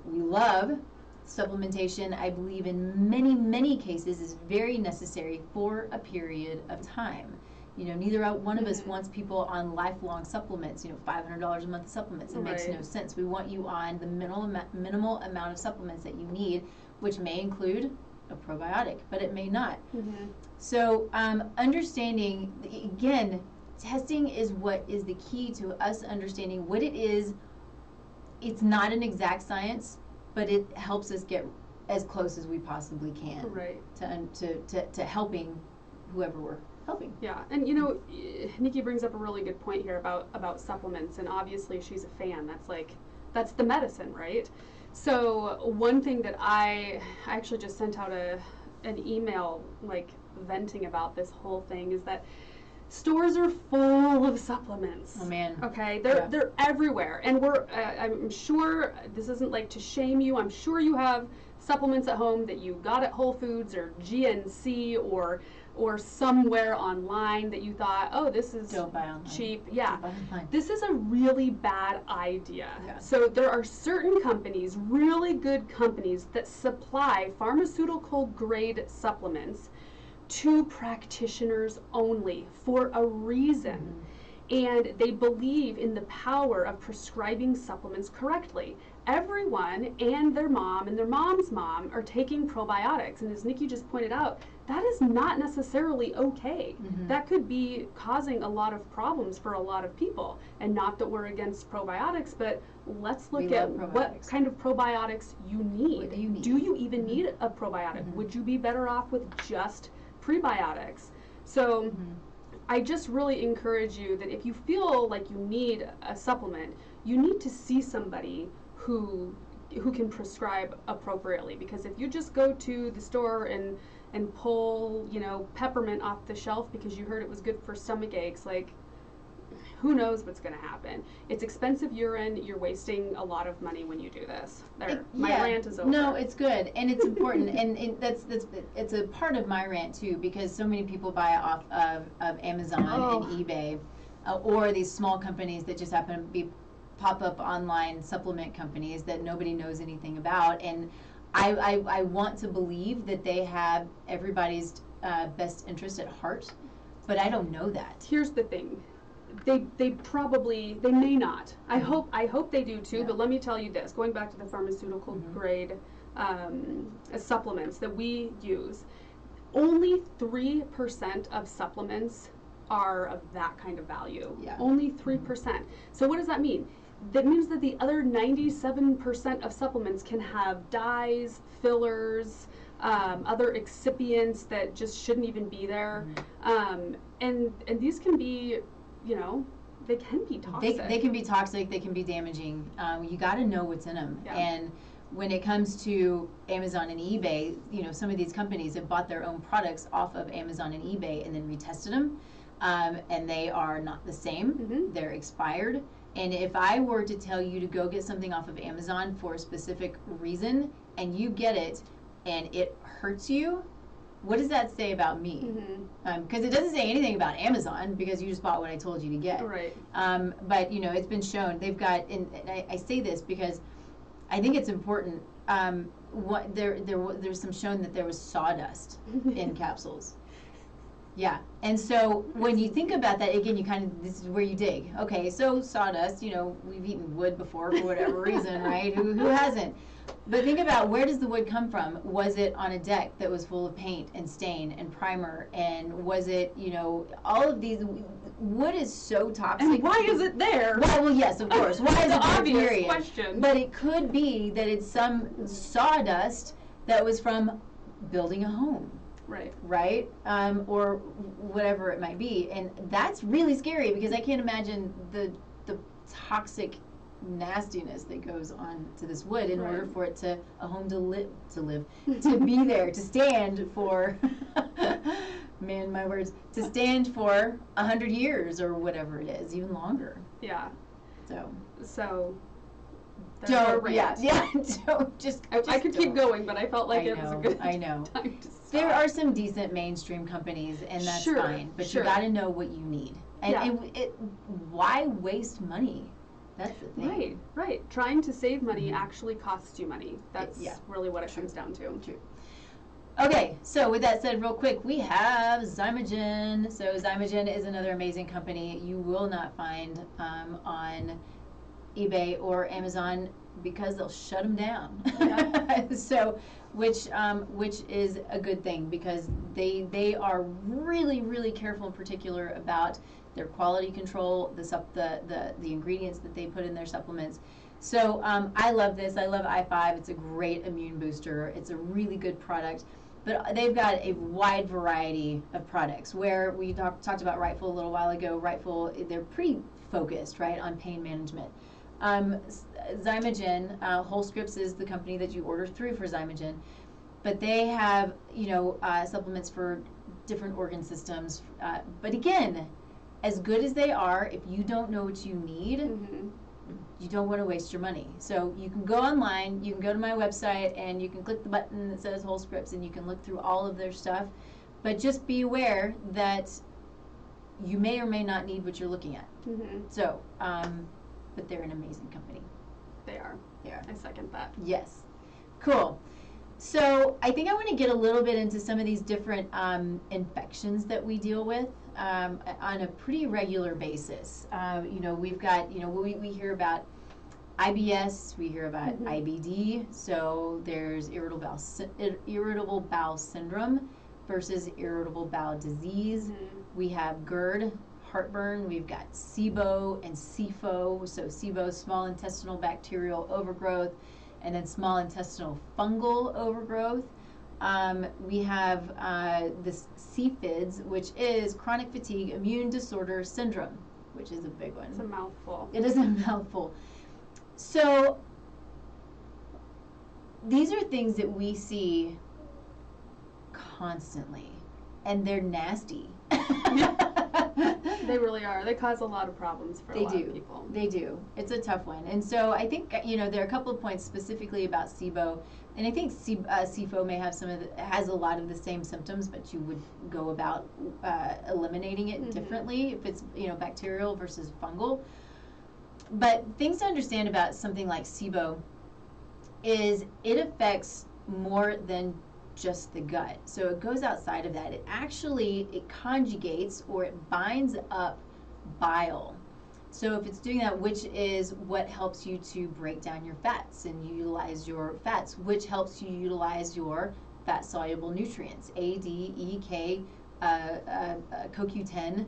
we love. supplementation, I believe in many, many cases, is very necessary for a period of time. Neither one of us wants people on lifelong supplements, $500 a month of supplements. It makes no sense. We want you on the minimal amount of supplements that you need, which may include a probiotic, but it may not. So understanding, again, testing is what is the key to us understanding what it is. It's not an exact science, but it helps us get as close as we possibly can to helping whoever we're helping. Yeah, and Nikki brings up a really good point here about supplements, and obviously she's a fan. That's the medicine, right? So one thing that I actually just sent out an email venting about this whole thing is that stores are full of supplements. Oh man. Okay, they're everywhere, and I'm sure this isn't to shame you. I'm sure you have supplements at home that you got at Whole Foods or GNC or somewhere online that you thought, oh, this is Don't buy online. Cheap. Yeah. Don't buy online. This is a really bad idea. Yeah. So there are certain companies, really good companies, that supply pharmaceutical grade supplements to practitioners only for a reason. And they believe in the power of prescribing supplements correctly. Everyone and their mom and their mom's mom are taking probiotics, and as Nikki just pointed out, that is not necessarily okay. That could be causing a lot of problems for a lot of people. And not that we're against probiotics, but let's look at what kind of probiotics you need. What do you need? Do you even need a probiotic? Would you be better off with just prebiotics? So I just really encourage you that if you feel like you need a supplement, you need to see somebody who can prescribe appropriately. Because if you just go to the store and pull peppermint off the shelf because you heard it was good for stomach aches, who knows what's going to happen. It's expensive urine. You're wasting a lot of money when you do this. My rant is over. No, it's good, and it's important, and it's a part of my rant too, because so many people buy off of Amazon and eBay, or these small companies that just happen to be pop-up online supplement companies that nobody knows anything about. And I want to believe that they have everybody's best interest at heart, but I don't know that. Here's the thing. They may not. I hope they do too, but let me tell you this, going back to the pharmaceutical grade supplements that we use, only 3% of supplements are of that kind of value. Only 3%. So what does that mean? That means that the other 97% of supplements can have dyes, fillers, other excipients that just shouldn't even be there. And these can be, they can be toxic. They can be toxic. They can be damaging. You got to know what's in them. And when it comes to Amazon and eBay, some of these companies have bought their own products off of Amazon and eBay and then retested them, and they are not the same. They're expired. And if I were to tell you to go get something off of Amazon for a specific reason, and you get it, and it hurts you, what does that say about me? Because it doesn't say anything about Amazon, because you just bought what I told you to get. Right. But it's been shown. They've got, and I say this because I think it's important. There's some shown that there was sawdust in capsules. Yeah, and so when you think about that, again, this is where you dig. Okay, so sawdust, we've eaten wood before for whatever reason, right? Who hasn't? But think about, where does the wood come from? Was it on a deck that was full of paint and stain and primer? And was it, all of these, wood is so toxic. And why is it there? Well, yes, of course. Why is it there, obvious period? Question. But it could be that it's some sawdust that was from building a home. Right? Or whatever it might be. And that's really scary, because I can't imagine the toxic nastiness that goes on to this wood in order for it to be there, to stand for, man, my words, to stand for 100 years or whatever it is, even longer. Yeah. So. Don't, don't just I could keep going, but I felt like it was a good time to stop. There are some decent mainstream companies, and that's fine, but you got to know what you need. And why waste money That's the thing. Right. Trying to save money actually costs you money. That's really what it True. comes down to. True. Okay, so with that said, real quick, we have Zymogen. So Zymogen is another amazing company you will not find on eBay or Amazon because they'll shut them down. Yeah. So, which is a good thing because they are really, really careful and particular about their quality control, the ingredients that they put in their supplements. So I love this. I love I5. It's a great immune booster. It's a really good product. But they've got a wide variety of products where we talked about Rightful a little while ago. Rightful, they're pretty focused, right, on pain management. Zymogen, Wholescripts is the company that you order through for Zymogen. But they have, supplements for different organ systems. But again, as good as they are, if you don't know what you need, you don't want to waste your money. So you can go online, you can go to my website, and you can click the button that says Wholescripts, and you can look through all of their stuff. But just be aware that you may or may not need what you're looking at. So, but they're an amazing company. They are. Yeah. I second that. Yes. Cool. So I think I want to get a little bit into some of these different infections that we deal with on a pretty regular basis. We've got, we hear about IBS, we hear about IBD, so there's irritable bowel syndrome versus irritable bowel disease. We have GERD, heartburn, we've got SIBO and SIFO, so SIBO, small intestinal bacterial overgrowth, and then small intestinal fungal overgrowth. We have this CFIDS, which is chronic fatigue immune disorder syndrome, which is a big one. It's a mouthful. It is a mouthful. So these are things that we see constantly, and they're nasty. They really are. They cause a lot of problems for a lot of people. They do. It's a tough one. And so I think, there are a couple of points specifically about SIBO. And I think SIFO may have has a lot of the same symptoms, but you would go about eliminating it differently if it's, bacterial versus fungal. But things to understand about something like SIBO is it affects more than just the gut. So it goes outside of that. It conjugates or it binds up bile. So if it's doing that, which is what helps you to break down your fats and utilize your fats, which helps you utilize your fat-soluble nutrients, A, D, E, K, CoQ10.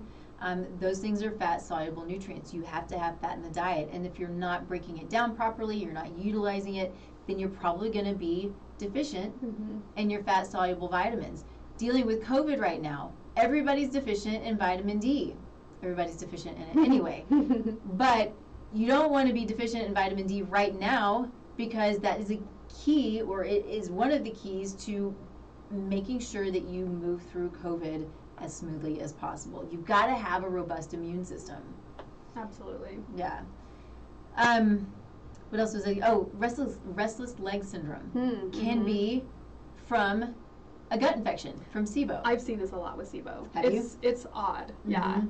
Those things are fat-soluble nutrients. You have to have fat in the diet. And if you're not breaking it down properly, you're not utilizing it, then you're probably going to be deficient in your fat-soluble vitamins. Dealing with COVID right now, everybody's deficient in vitamin D. Everybody's deficient in it anyway. But you don't want to be deficient in vitamin D right now because that is a key, or it is one of the keys to making sure that you move through COVID as smoothly as possible. You've got to have a robust immune system. Absolutely. Yeah. What else was it? Oh, restless leg syndrome can be from a gut infection, from SIBO. I've seen this a lot with SIBO. Have you? It's odd. Yeah.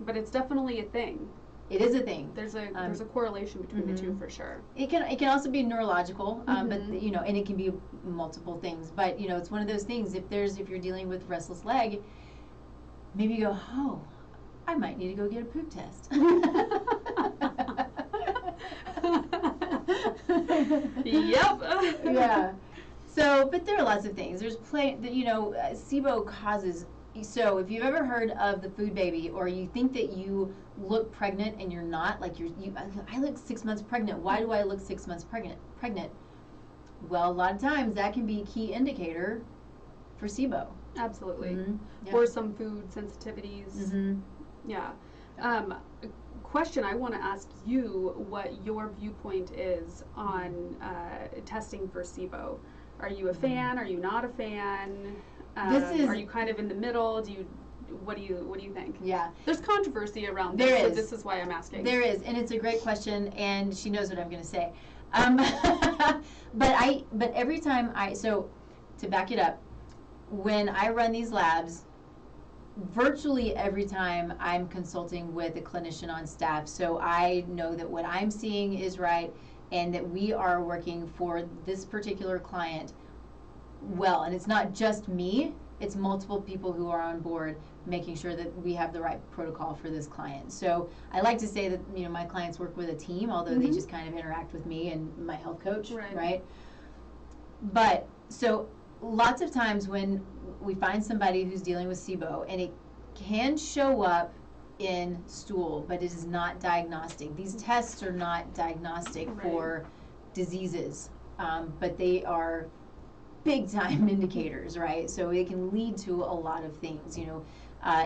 But it's definitely a thing. It is a thing. There's a correlation between the two for sure. It can also be neurological, but and it can be multiple things. But it's one of those things. If you're dealing with restless leg, maybe you go, oh, I might need to go get a poop test. Yep. Yeah. So, but there are lots of things. There's SIBO causes. So, if you've ever heard of the food baby, or you think that you look pregnant and you're not, like I look 6 months pregnant. Why do I look 6 months pregnant? Well, a lot of times that can be a key indicator for SIBO. Absolutely. Yeah. Or some food sensitivities. Yeah. Question, I want to ask you what your viewpoint is on testing for SIBO. Are you a fan? Are you not a fan? Are you kind of in the middle? What do you think? Yeah. There's controversy around this, so this is why I'm asking. There is, and it's a great question, and she knows what I'm going to say. But every time to back it up, when I run these labs, virtually every time I'm consulting with a clinician on staff, so I know that what I'm seeing is right and that we are working for this particular client well. And it's not just me, it's multiple people who are on board making sure that we have the right protocol for this client. So I like to say that, you know, my clients work with a team, although they just kind of interact with me and my health coach, right? But so lots of times when we find somebody who's dealing with SIBO, and it can show up in stool, but it is not diagnostic. These tests are not diagnostic for diseases, but they are big time indicators, right? So it can lead to a lot of things, you know.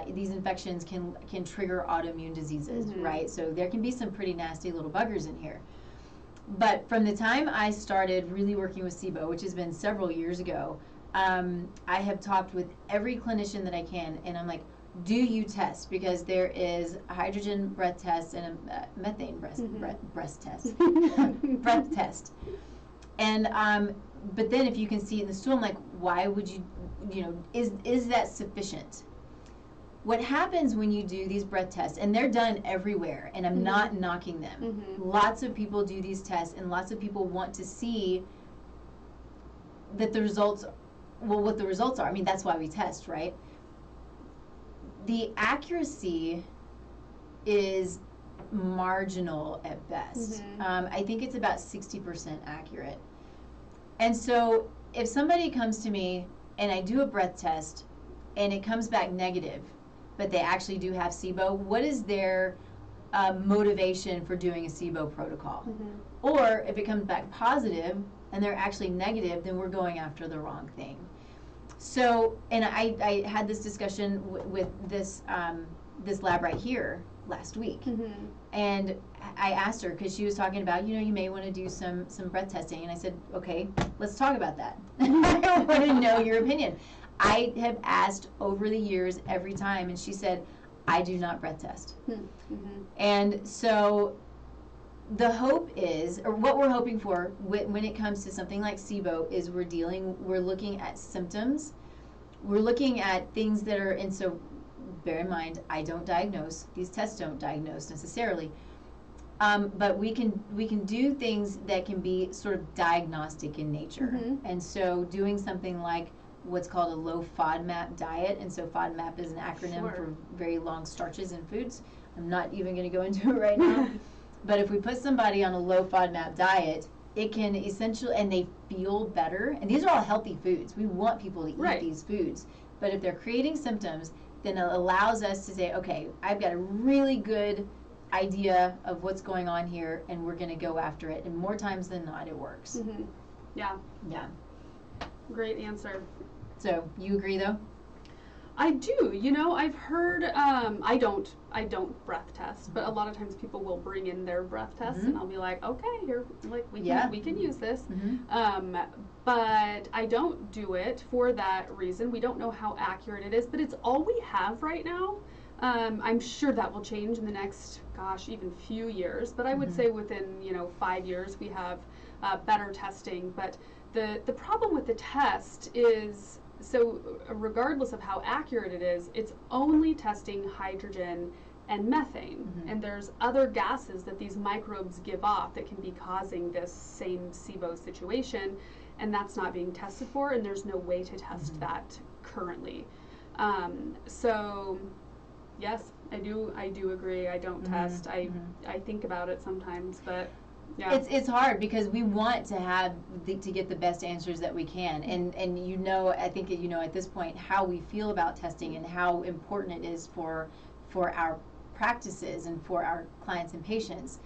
These infections can trigger autoimmune diseases, right? So there can be some pretty nasty little buggers in here. But from the time I started really working with SIBO, which has been several years ago, I have talked with every clinician that I can, and I'm like, do you test? Because there is a hydrogen breath test and a methane breath test. Breath test. And but then if you can see it in the stool, I'm like, why would you, you know, is that sufficient? What happens when you do these breath tests, and they're done everywhere, and I'm not knocking them. Lots of people do these tests, and lots of people want to see that the results, well, what the results are. I mean, that's why we test, right? The accuracy is marginal at best. I think it's about 60% accurate. And so if somebody comes to me and I do a breath test and it comes back negative, but they actually do have SIBO, what is their motivation for doing a SIBO protocol? Or if it comes back positive and they're actually negative, then we're going after the wrong thing. So, and I had this discussion with this this lab right here last week, and I asked her, because she was talking about, you know, you may want to do some breath testing, and I said, okay, let's talk about that. I want to know your opinion. I have asked over the years every time, and she said, I do not breath test. And so the hope is, or what we're hoping for when it comes to something like SIBO, is we're looking at symptoms, we're looking at things that are, and so bear in mind, I don't diagnose, these tests don't diagnose necessarily, but we can do things that can be sort of diagnostic in nature. And so doing something like what's called a low FODMAP diet, and so FODMAP is an acronym for very long starches in foods. I'm not even going to go into it right now. But if we put somebody on a low FODMAP diet, it can essentially, and they feel better, and these are all healthy foods. We want people to eat these foods. But if they're creating symptoms, then it allows us to say, okay, I've got a really good idea of what's going on here, and we're going to go after it. And more times than not, it works. Yeah. Great answer. So, you agree though? I do. You know, I've heard, I don't breath test, but a lot of times people will bring in their breath tests, and I'll be like, okay, here, like, we can use this. But I don't do it for that reason. We don't know how accurate it is, but it's all we have right now. I'm sure that will change in the next, gosh, even few years, but I would say within, 5 years we have better testing. But the problem with the test is, so regardless of how accurate it is, it's only testing hydrogen and methane. And there's other gases that these microbes give off that can be causing this same SIBO situation, and that's not being tested for, and there's no way to test that currently. So yes, I do agree. I don't test. I think about it sometimes, but yeah. It's hard because we want to have to get the best answers that we can, and I think at this point how we feel about testing and how important it is for our practices and for our clients and patients.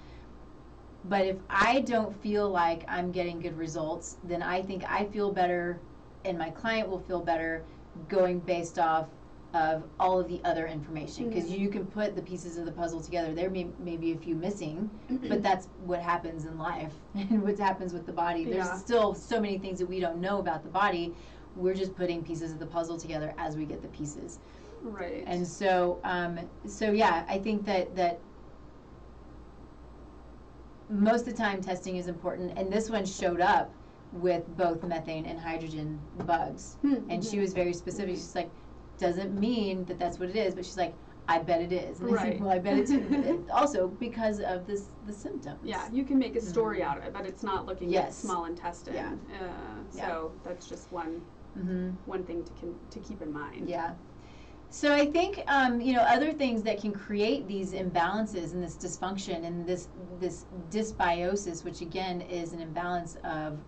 But if I don't feel like I'm getting good results, then I think I feel better and my client will feel better going based off of all of the other information, because you can put the pieces of the puzzle together. There may be a few missing, but that's what happens in life and what happens with the body. There's still so many things that we don't know about the body. We're just putting pieces of the puzzle together as we get the pieces. Right. And so, yeah, I think that most of the time testing is important, and this one showed up with both methane and hydrogen bugs, and she was very specific. She's like, doesn't mean that that's what it is, but she's like, I bet it is. And I Right. said, well, I bet it too. Also because of the symptoms. Yeah, you can make a story out of it, but it's not looking at small intestine. Yeah. So that's just one thing to keep in mind. Yeah. So I think other things that can create these imbalances and this dysfunction and this dysbiosis, which again is an imbalance of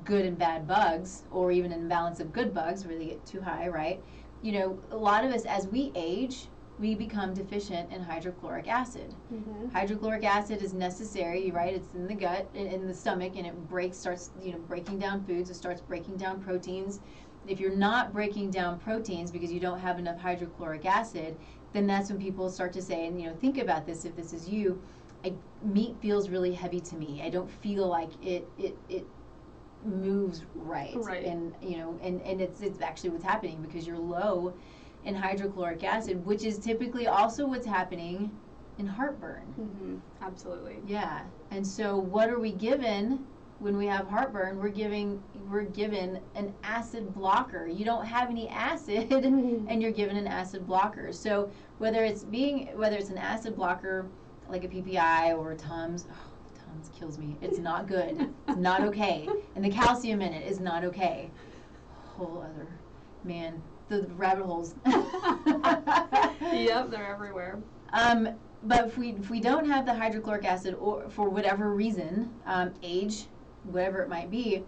good and bad bugs, or even an imbalance of good bugs where they get too high, right? A lot of us, as we age, we become deficient in hydrochloric acid. Hydrochloric acid is necessary, right? It's in the gut, in the stomach, and it starts breaking down foods. It starts breaking down proteins. If you're not breaking down proteins because you don't have enough hydrochloric acid, then that's when people start to say, and think about this, if this is you, meat feels really heavy to me. I don't feel like it moves right. And and it's actually what's happening because you're low in hydrochloric acid, which is typically also what's happening in heartburn. Absolutely. Yeah. And so what are we given when we have heartburn? We're given an acid blocker. You don't have any acid and you're given an acid blocker. So whether it's an acid blocker like a PPI or a Tums, Tums kills me. It's not good. It's not okay. And the calcium in it is not okay. Whole other the rabbit holes. Yep, they're everywhere. But if we don't have the hydrochloric acid, or for whatever reason, age, whatever it might be,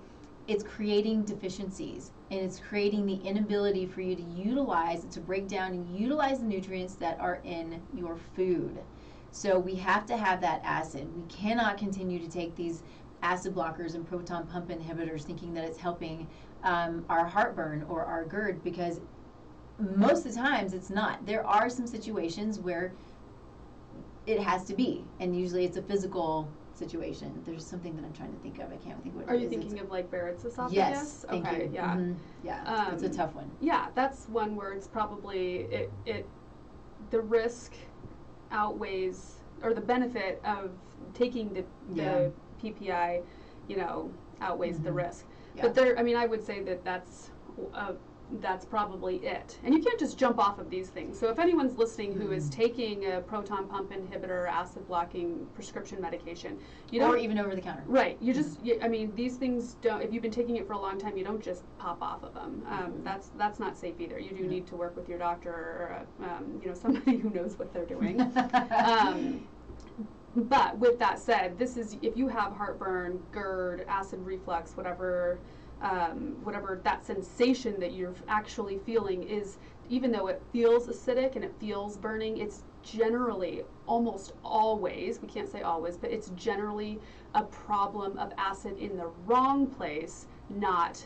it's creating deficiencies, and it's creating the inability for you to break down and utilize the nutrients that are in your food. So we have to have that acid. We cannot continue to take these acid blockers and proton pump inhibitors thinking that it's helping our heartburn or our GERD, because most of the times it's not. There are some situations where it has to be, and usually it's a physical situation. There's something that I'm trying to think of. I can't think what it is. Are you thinking of like Barrett's esophagus? Yes, thank you. Yeah. Yeah, it's a tough one. Yeah, that's one where it's probably the risk outweighs, or the benefit of taking the PPI, outweighs the risk. Yeah. But I would say that's probably it. And you can't just jump off of these things. So if anyone's listening who is taking a proton pump inhibitor, acid blocking prescription medication, or even over the counter. Right. You just, these things don't, if you've been taking it for a long time, you don't just pop off of them. That's not safe either. You do need to work with your doctor or, somebody who knows what they're doing. But with that said, this is, if you have heartburn, GERD, acid reflux, whatever that sensation that you're actually feeling is, even though it feels acidic and it feels burning, it's generally, almost always, we can't say always, but it's generally a problem of acid in the wrong place, not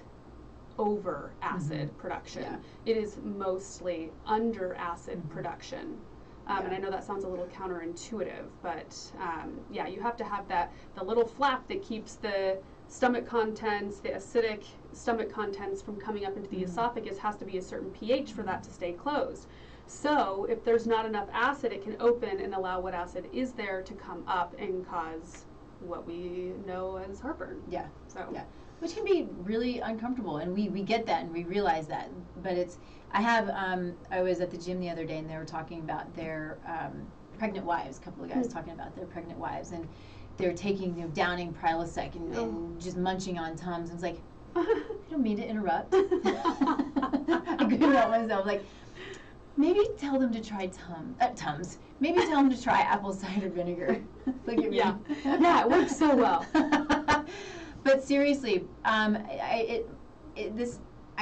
over acid production. Yeah. It is mostly under acid production. And I know that sounds a little counterintuitive, but you have to have the little flap that keeps the stomach contents, the acidic stomach contents from coming up into the esophagus has to be a certain pH for that to stay closed. So if there's not enough acid, it can open and allow what acid is there to come up and cause what we know as heartburn. Yeah. So. Yeah. Which can be really uncomfortable, and we get that and we realize that. But I was at the gym the other day and they were talking about their pregnant wives, a couple of guys talking about their pregnant wives, and they're taking, downing Prilosec and just munching on Tums. And it's like, I don't mean to interrupt. I couldn't help myself. Like, maybe tell them to try Tums. Maybe tell them to try apple cider vinegar. Look at me. Yeah, it works so well. But seriously, I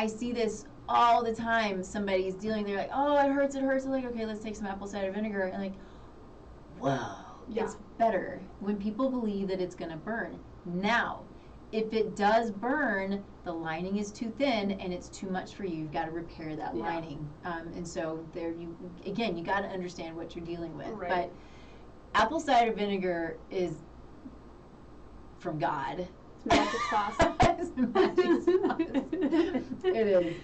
see this all the time. Somebody's dealing, they're like, oh, it hurts. I'm like, okay, let's take some apple cider vinegar. And like, whoa, it's better when people believe that it's going to burn. Now, if it does burn, the lining is too thin and it's too much for you. You've got to repair that lining. And so you got to understand what you're dealing with. Right. But apple cider vinegar is from God. Magic sauce. It's magic sauce. It is.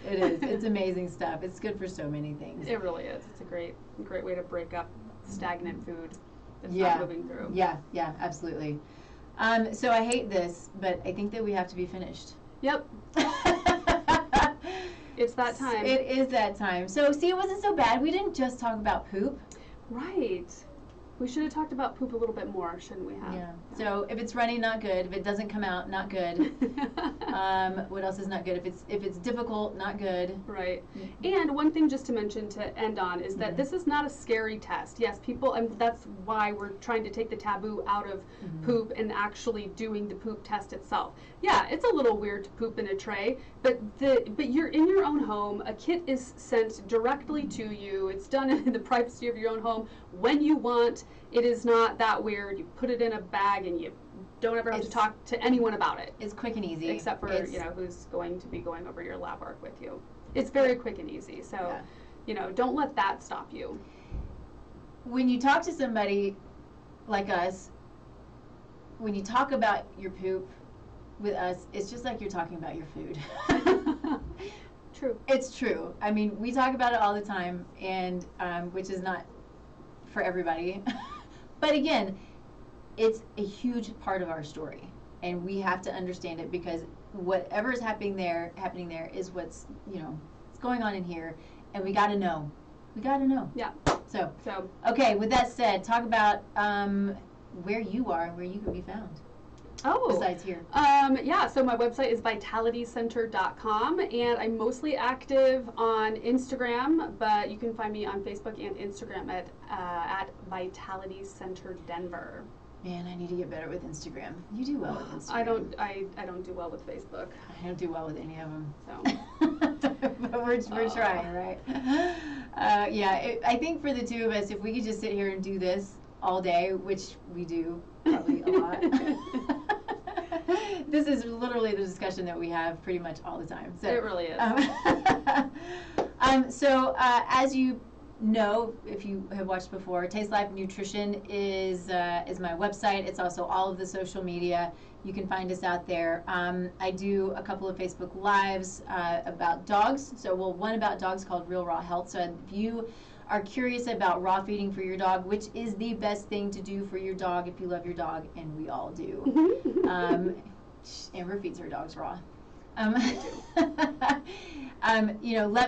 It's amazing stuff. It's good for so many things. It really is. It's a great way to break up stagnant food that's not moving through. Yeah, absolutely. So I hate this, but I think that we have to be finished. Yep. It's that time. It is that time. So, see, it wasn't so bad. We didn't just talk about poop. Right. We should have talked about poop a little bit more, shouldn't we have? Yeah. So if it's runny, not good. If it doesn't come out, not good. What else is not good? If it's difficult, not good. Right. And one thing just to mention to end on is that this is not a scary test. Yes, people, and that's why we're trying to take the taboo out of poop and actually doing the poop test itself. Yeah, it's a little weird to poop in a tray, but you're in your own home. A kit is sent directly to you. It's done in the privacy of your own home when you want. It is not that weird. You put it in a bag and you don't ever have to talk to anyone about it. It's quick and easy. Except for, who's going to be going over your lab work with you. It's very quick and easy. So, don't let that stop you. When you talk to somebody like us, when you talk about your poop with us, it's just like you're talking about your food. True. It's true. I mean, we talk about it all the time, and which is not for everybody. But again, it's a huge part of our story, and we have to understand it, because whatever is happening there is what's it's going on in here, and we got to know. We got to know. Yeah. So okay. With that said, talk about where you are, where you can be found. Oh. Besides here. Yeah, so my website is vitalitycenter.com, and I'm mostly active on Instagram, but you can find me on Facebook and Instagram at Vitality Center Denver. Man, I need to get better with Instagram. You do well with Instagram. I don't do well with Facebook. I don't do well with any of them. So. But we're trying, right? I think for the two of us, if we could just sit here and do this all day, which we do probably a lot. This is literally the discussion that we have pretty much all the time. So, it really is. As you know, if you have watched before, Taste Life Nutrition is my website. It's also all of the social media. You can find us out there. I do a couple of Facebook Lives about dogs. So, one about dogs called Real Raw Health. So if you are curious about raw feeding for your dog, which is the best thing to do for your dog if you love your dog, and we all do. Amber feeds her dogs raw. Let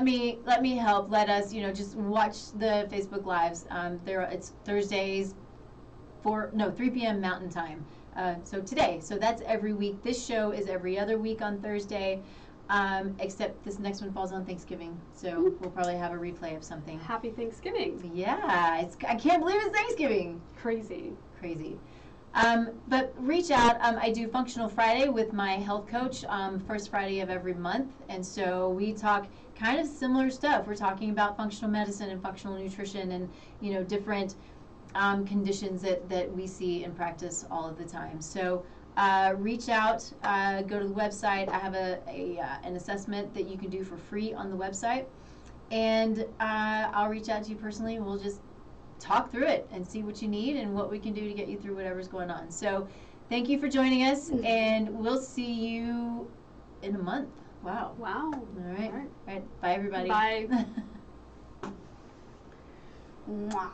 me help. Let us, just watch the Facebook Lives. It's Thursdays, 3 p.m. Mountain Time. So today, so that's every week. This show is every other week on Thursday, except this next one falls on Thanksgiving. So we'll probably have a replay of something. Happy Thanksgiving. Yeah, I can't believe it's Thanksgiving. Crazy. But reach out. I do Functional Friday with my health coach, first Friday of every month. And so we talk kind of similar stuff. We're talking about functional medicine and functional nutrition and, different conditions that we see in practice all of the time. So reach out, go to the website. I have an assessment that you can do for free on the website. And I'll reach out to you personally, and we'll just talk through it and see what you need and what we can do to get you through whatever's going on. So thank you for joining us, and we'll see you in a month. Wow. All right. Bye, everybody. Bye. Mwah.